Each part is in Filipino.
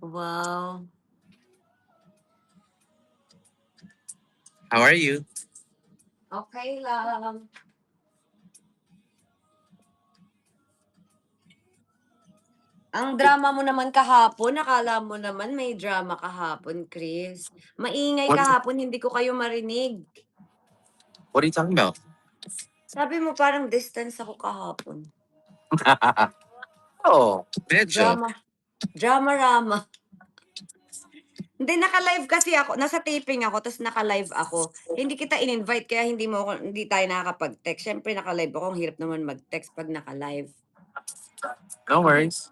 Wow. How are you? Okay lang. Ang drama mo naman kahapon, akala mo naman may drama kahapon, Chris. Maingay What, kahapon, hindi ko kayo marinig. what are you talking about? Sabi mo parang distance ako kahapon. Oh, medyo. Drama-rama. Hindi, naka-live kasi ako. Nasa taping ako, tapos naka-live ako. Hindi kita in-invite, kaya hindi tayo nakakapag-text. Siyempre, naka-live ako. Ang hirap naman mag-text pag naka-live. No worries.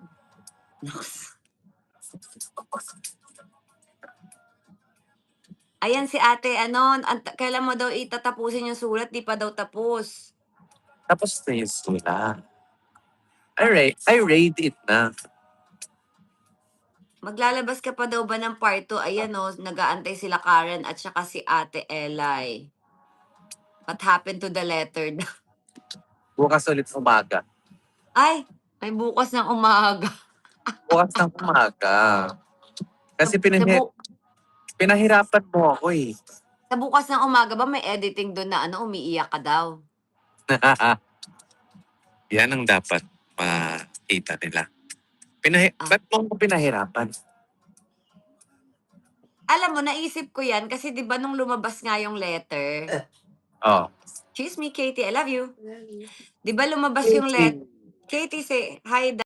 Ayan si ate, kailan mo daw itatapusin yung sulat? Di pa daw tapos. Tapos na yung sula. I rate it na. Maglalabas ka pa daw ba ng part 2? Ayan nag-aantay sila Karen at saka si ate Eli. What happened to the letter? Bukas ulit umaga. Ay, may bukas ng umaga. Bukas ng umaga. Kasi Sa pinahirapan mo ako eh. Sa bukas ng umaga ba may editing doon na umiiyak ka daw? Yan ang dapat makita nila. Ba't mo ako pinahirapan? Alam mo, naisip ko yan kasi di ba nung lumabas nga yung letter, Oh. excuse me, Katie, I love you. Di ba lumabas yung letter? Katie, say hi.